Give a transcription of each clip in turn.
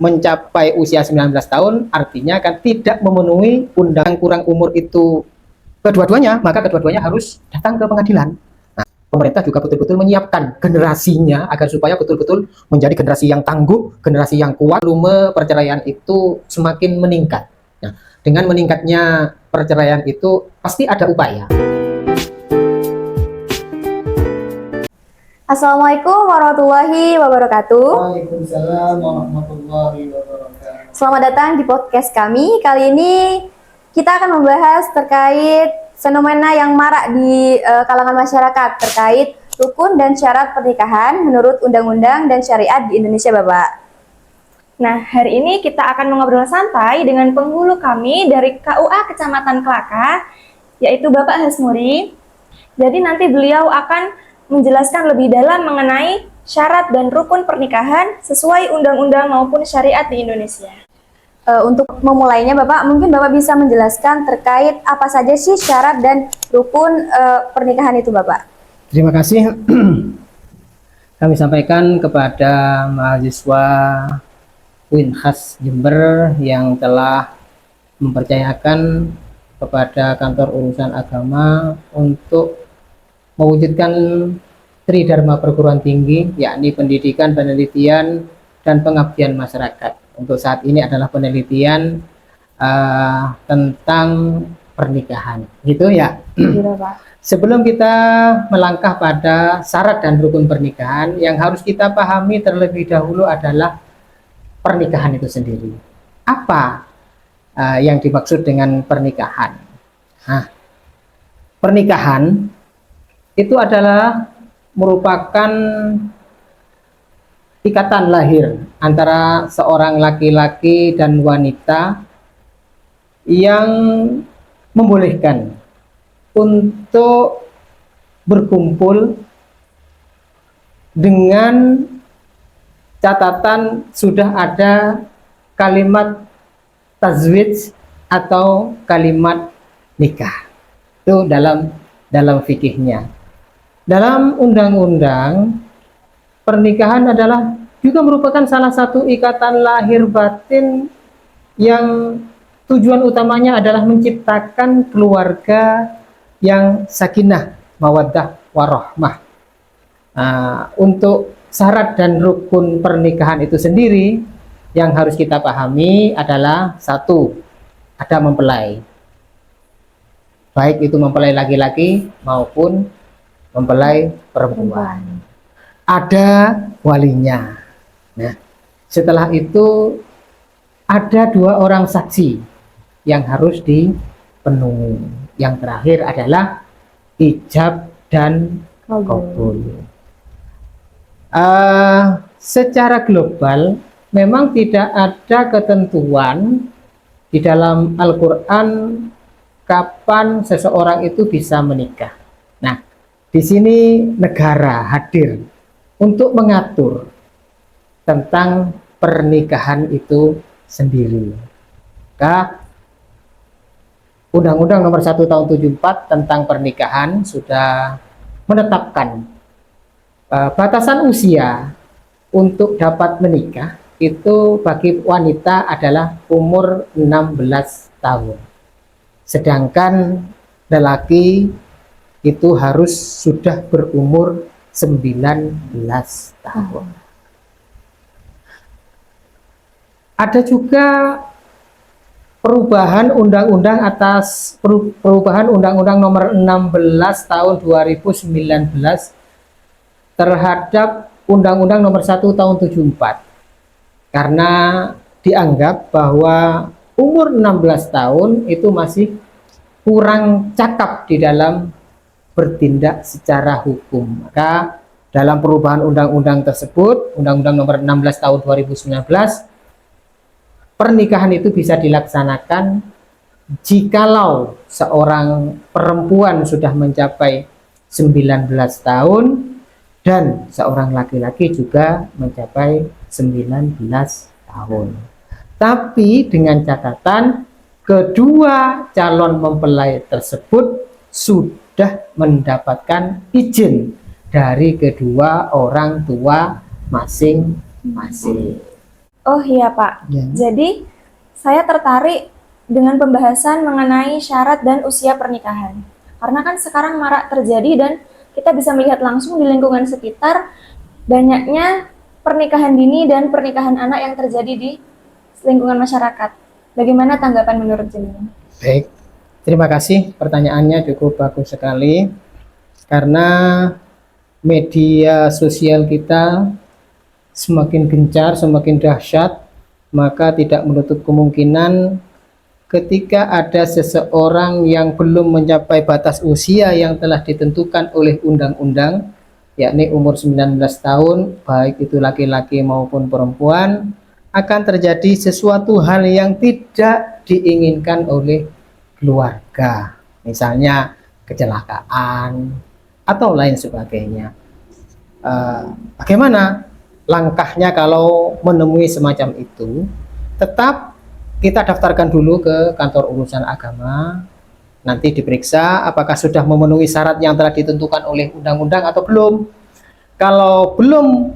mencapai usia 19 tahun, artinya kan tidak memenuhi undang kurang umur itu kedua-duanya, maka kedua-duanya harus datang ke pengadilan. Nah, pemerintah juga betul-betul menyiapkan generasinya agar supaya betul-betul menjadi generasi yang tangguh, generasi yang kuat. Volume perceraian itu semakin meningkat. Nah, dengan meningkatnya perceraian itu pasti ada upaya. Assalamualaikum warahmatullahi wabarakatuh. Waalaikumsalam warahmatullahi wabarakatuh. Selamat datang di podcast kami. Kali ini kita akan membahas terkait fenomena yang marak di kalangan masyarakat terkait rukun dan syarat pernikahan menurut undang-undang dan syariat di Indonesia, Bapak. Nah, hari ini kita akan mengobrol santai dengan penghulu kami dari KUA Kecamatan Kelaka, yaitu Bapak Hasmuri. Jadi nanti beliau akan menjelaskan lebih dalam mengenai syarat dan rukun pernikahan sesuai undang-undang maupun syariat di Indonesia. Untuk memulainya, Bapak, mungkin Bapak bisa menjelaskan terkait apa saja sih syarat dan rukun pernikahan itu, Bapak. Terima kasih. Kami sampaikan kepada mahasiswa UINHAS Jember yang telah mempercayakan kepada kantor urusan agama untuk mewujudkan Tridharma Perguruan Tinggi, yakni pendidikan, penelitian, dan pengabdian masyarakat. Untuk saat ini adalah penelitian tentang pernikahan, gitu ya. Iya, Pak. Sebelum kita melangkah pada syarat dan rukun pernikahan, yang harus kita pahami terlebih dahulu adalah pernikahan itu sendiri. Apa yang dimaksud dengan pernikahan? Nah, pernikahan itu adalah merupakan ikatan lahir antara seorang laki-laki dan wanita yang membolehkan untuk berkumpul dengan catatan sudah ada kalimat tazwij atau kalimat nikah. Itu dalam fikihnya. Dalam undang-undang, pernikahan adalah juga merupakan salah satu ikatan lahir batin yang tujuan utamanya adalah menciptakan keluarga yang sakinah, mawaddah, warahmah. Untuk syarat dan rukun pernikahan itu sendiri yang harus kita pahami adalah satu, ada mempelai. Baik itu mempelai laki-laki maupun mempelai perempuan. Ada walinya. Nah, setelah itu ada 2 orang saksi yang harus dipenuhi. Yang terakhir adalah ijab dan qabul. Secara global memang tidak ada ketentuan di dalam Al-Quran kapan seseorang itu bisa menikah. Nah, di sini negara hadir untuk mengatur tentang pernikahan itu sendiri. Maka Undang-Undang Nomor 1 Tahun 74 tentang pernikahan sudah menetapkan batasan usia untuk dapat menikah itu bagi wanita adalah umur 16 tahun. Sedangkan lelaki itu harus sudah berumur 19 tahun. Ada juga perubahan undang-undang Nomor 16 Tahun 2019 terhadap Undang-Undang Nomor 1 Tahun 74 karena dianggap bahwa umur 16 tahun itu masih kurang cakap di dalam bertindak secara hukum. Maka dalam perubahan undang-undang tersebut, Undang-Undang Nomor 16 Tahun 2019, pernikahan itu bisa dilaksanakan jikalau seorang perempuan sudah mencapai 19 tahun dan seorang laki-laki juga mencapai 19 tahun. Tapi dengan catatan kedua calon mempelai tersebut sudah mendapatkan izin dari kedua orang tua masing-masing. Oh iya Pak, Ya. jadi saya tertarik dengan pembahasan mengenai syarat dan usia pernikahan. Karena kan sekarang marak terjadi dan kita bisa melihat langsung di lingkungan sekitar banyaknya pernikahan dini dan pernikahan anak yang terjadi di lingkungan masyarakat. Bagaimana tanggapan menurut jenengan? Baik, terima kasih, pertanyaannya cukup bagus sekali karena media sosial kita semakin gencar, semakin dahsyat, maka tidak menutup kemungkinan ketika ada seseorang yang belum mencapai batas usia yang telah ditentukan oleh undang-undang, yakni umur 19 tahun, baik itu laki-laki maupun perempuan, akan terjadi sesuatu hal yang tidak diinginkan oleh keluarga, misalnya kecelakaan atau lain sebagainya. Bagaimana langkahnya kalau menemui semacam itu? Tetap kita daftarkan dulu ke kantor urusan agama, nanti diperiksa apakah sudah memenuhi syarat yang telah ditentukan oleh undang-undang atau belum. Kalau belum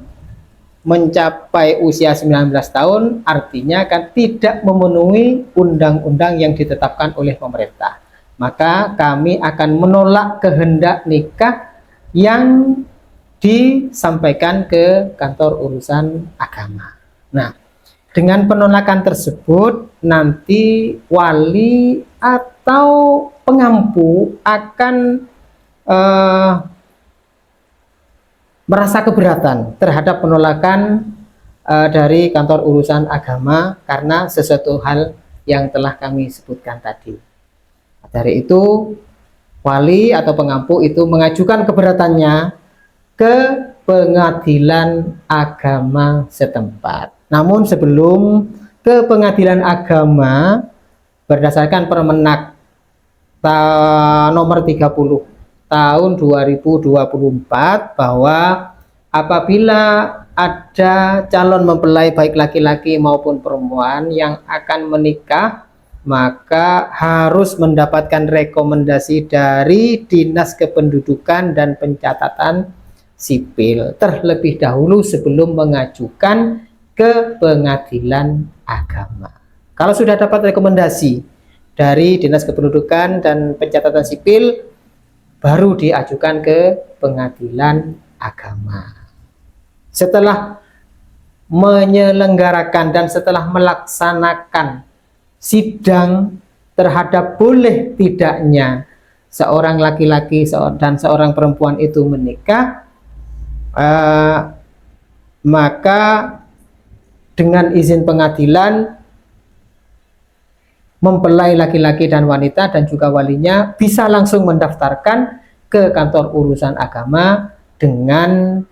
mencapai usia 19 tahun, artinya kan tidak memenuhi undang-undang yang ditetapkan oleh pemerintah. Maka kami akan menolak kehendak nikah yang disampaikan ke kantor urusan agama. Nah, dengan penolakan tersebut, nanti wali atau pengampu akan merasa keberatan terhadap penolakan dari kantor urusan agama karena sesuatu hal yang telah kami sebutkan tadi. Dari itu, wali atau pengampu itu mengajukan keberatannya ke pengadilan agama setempat. Namun sebelum ke pengadilan agama, berdasarkan Permenak nomor 30 tahun 2024 bahwa apabila ada calon mempelai baik laki-laki maupun perempuan yang akan menikah, maka harus mendapatkan rekomendasi dari Dinas Kependudukan dan Pencatatan Sipil terlebih dahulu sebelum mengajukan ke pengadilan agama. Kalau sudah dapat rekomendasi dari Dinas Kependudukan dan Pencatatan Sipil, baru diajukan ke pengadilan agama. Setelah menyelenggarakan dan setelah melaksanakan sidang terhadap boleh tidaknya seorang laki-laki dan seorang perempuan itu menikah, maka dengan izin pengadilan, mempelai laki-laki dan wanita dan juga walinya bisa langsung mendaftarkan ke kantor urusan agama dengan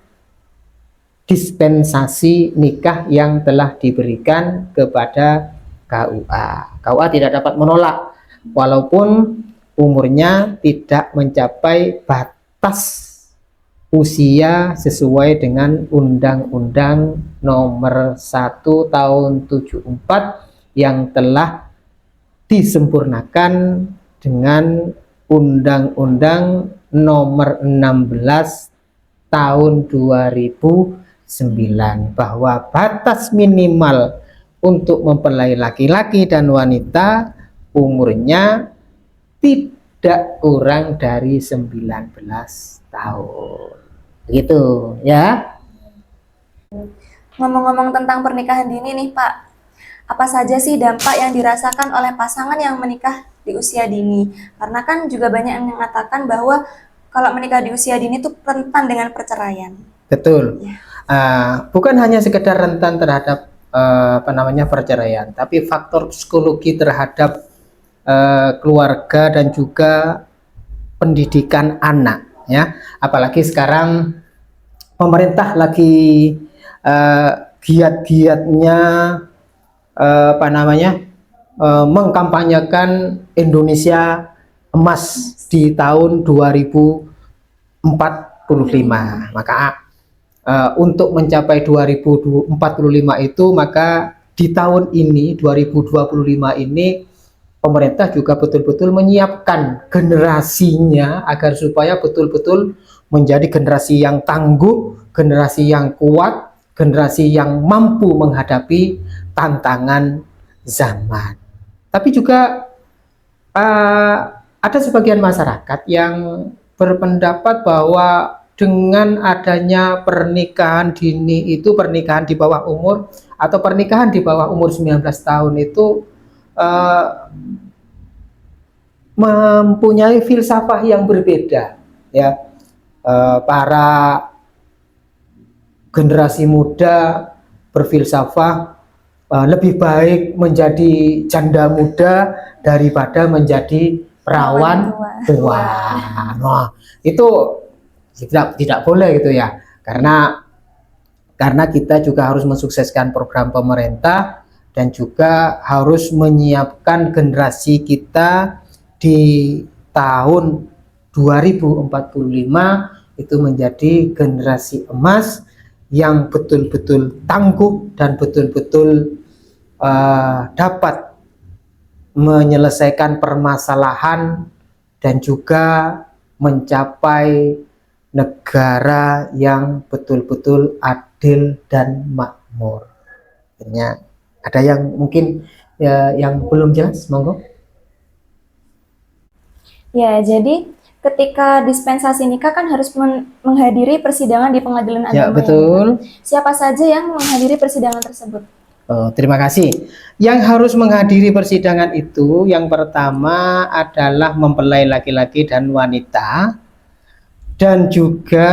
dispensasi nikah yang telah diberikan kepada KUA. KUA tidak dapat menolak walaupun umurnya tidak mencapai batas usia sesuai dengan Undang-Undang Nomor 1 Tahun 74 yang telah disempurnakan dengan Undang-Undang Nomor 16 Tahun 2009 bahwa batas minimal untuk mempelai laki-laki dan wanita umurnya tidak kurang dari 19 tahun. Begitu ya. Ngomong-ngomong tentang pernikahan dini nih Pak, apa saja sih dampak yang dirasakan oleh pasangan yang menikah di usia dini? Karena kan juga banyak yang mengatakan bahwa kalau menikah di usia dini itu rentan dengan perceraian. Betul. Ya. Bukan hanya sekedar rentan terhadap perceraian, tapi faktor psikologi terhadap keluarga dan juga pendidikan anak ya. Apalagi sekarang pemerintah lagi giat-giatnya mengkampanyekan Indonesia emas di tahun 2045. Maka untuk mencapai 2045 itu, maka di tahun ini 2025 ini pemerintah juga betul-betul menyiapkan generasinya agar supaya betul-betul menjadi generasi yang tangguh, generasi yang kuat, generasi yang mampu menghadapi tantangan zaman. Tapi juga ada sebagian masyarakat yang berpendapat bahwa dengan adanya pernikahan dini itu, pernikahan di bawah umur atau pernikahan di bawah umur 19 tahun itu mempunyai filsafah yang berbeda, ya. Para generasi muda berfilsafah lebih baik menjadi janda muda daripada menjadi perawan tua. Nah, itu tidak boleh gitu ya, karena kita juga harus mensukseskan program pemerintah dan juga harus menyiapkan generasi kita di tahun 2045 itu menjadi generasi emas yang betul-betul tangguh dan betul-betul dapat menyelesaikan permasalahan dan juga mencapai negara yang betul-betul adil dan makmur. Artinya ada yang mungkin yang belum jelas, monggo. Ya, jadi ketika dispensasi nikah kan harus menghadiri persidangan di pengadilan agama. Ya, betul. Siapa saja yang menghadiri persidangan tersebut? Oh, terima kasih. Yang harus menghadiri persidangan itu yang pertama adalah mempelai laki-laki dan wanita, dan juga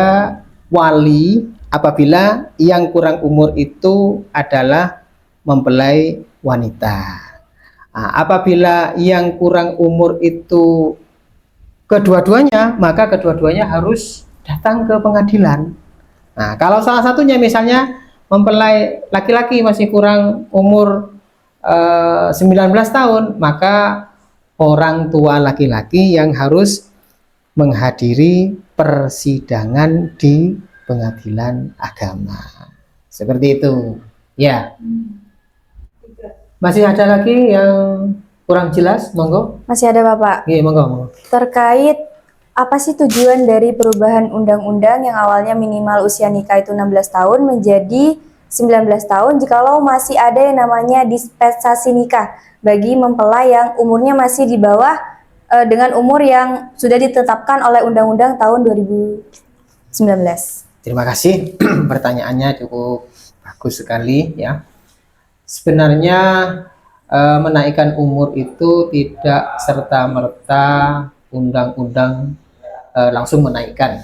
wali apabila yang kurang umur itu adalah mempelai wanita. Nah, apabila yang kurang umur itu kedua-duanya, maka kedua-duanya harus datang ke pengadilan. Nah, kalau salah satunya misalnya mempelai laki-laki masih kurang umur 19 tahun, maka orang tua laki-laki yang harus menghadiri persidangan di pengadilan agama. Seperti itu. Ya. Masih ada lagi yang kurang jelas, monggo? Masih ada Bapak. Iya, monggo. Terkait apa sih tujuan dari perubahan undang-undang yang awalnya minimal usia nikah itu 16 tahun menjadi 19 tahun jikalau masih ada yang namanya dispensasi nikah bagi mempelai yang umurnya masih di bawah dengan umur yang sudah ditetapkan oleh undang-undang tahun 2019. Terima kasih. Pertanyaannya cukup bagus sekali ya. Sebenarnya menaikkan umur itu tidak serta-merta undang-undang langsung menaikkan,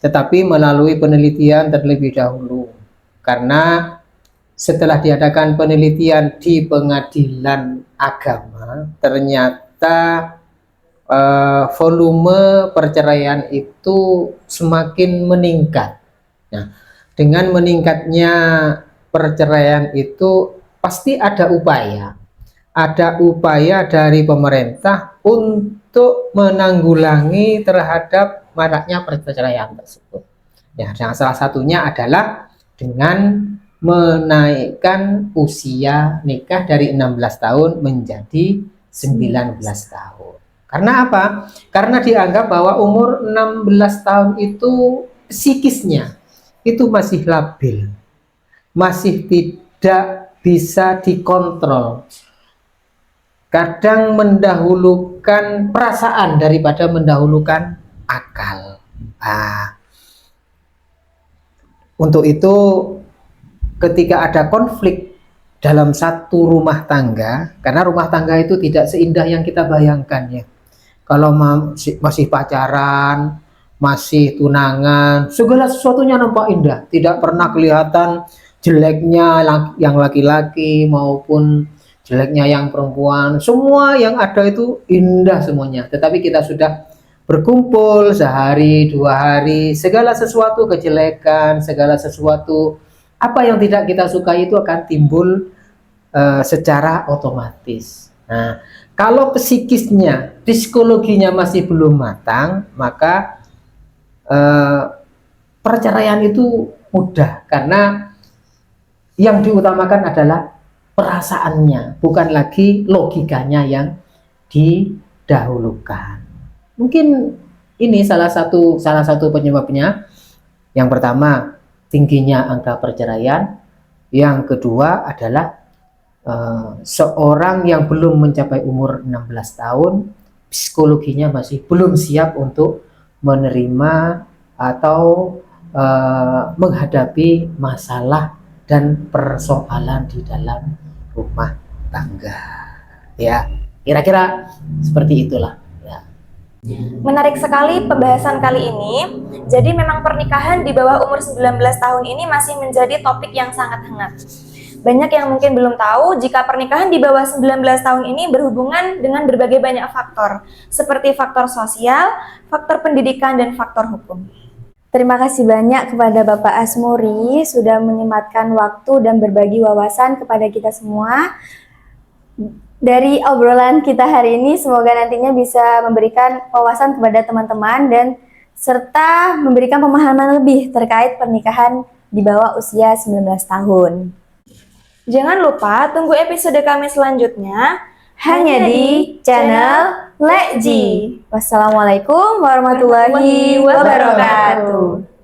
tetapi melalui penelitian terlebih dahulu, karena setelah diadakan penelitian di pengadilan agama ternyata volume perceraian itu semakin meningkat. Nah, dengan meningkatnya perceraian itu pasti ada upaya dari pemerintah untuk menanggulangi terhadap maraknya perceraian tersebut. Ya, yang salah satunya adalah dengan menaikkan usia nikah dari 16 tahun menjadi 19 tahun. Karena apa? Karena dianggap bahwa umur 16 tahun itu psikisnya itu masih labil, masih tidak bisa dikontrol. Kadang mendahulukan perasaan daripada mendahulukan akal. Untuk itu ketika ada konflik dalam satu rumah tangga, karena rumah tangga itu tidak seindah yang kita bayangkan ya. Kalau masih pacaran, masih tunangan, segala sesuatunya nampak indah, tidak pernah kelihatan jeleknya yang laki-laki maupun jeleknya yang perempuan, semua yang ada itu indah semuanya. Tetapi kita sudah berkumpul sehari, 2 hari, segala sesuatu kejelekan, segala sesuatu apa yang tidak kita sukai itu akan timbul secara otomatis. Nah, kalau psikisnya, psikologinya masih belum matang, maka perceraian itu mudah, karena yang diutamakan adalah perasaannya, bukan lagi logikanya yang didahulukan. Mungkin ini salah satu penyebabnya. Yang pertama, tingginya angka perceraian. Yang kedua adalah seorang yang belum mencapai umur 16 tahun, psikologinya masih belum siap untuk menerima atau menghadapi masalah dan persoalan di dalam rumah tangga. Ya, kira-kira seperti itulah. Ya. Menarik sekali pembahasan kali ini. Jadi memang pernikahan di bawah umur 19 tahun ini masih menjadi topik yang sangat hangat. Banyak yang mungkin belum tahu jika pernikahan di bawah 19 tahun ini berhubungan dengan berbagai banyak faktor, seperti faktor sosial, faktor pendidikan, dan faktor hukum. Terima kasih banyak kepada Bapak Hasmuri sudah menyempatkan waktu dan berbagi wawasan kepada kita semua. Dari obrolan kita hari ini, semoga nantinya bisa memberikan wawasan kepada teman-teman dan serta memberikan pemahaman lebih terkait pernikahan di bawah usia 19 tahun. Jangan lupa tunggu episode kami selanjutnya Hanya di channel Lekji. Wassalamualaikum warahmatullahi wabarakatuh.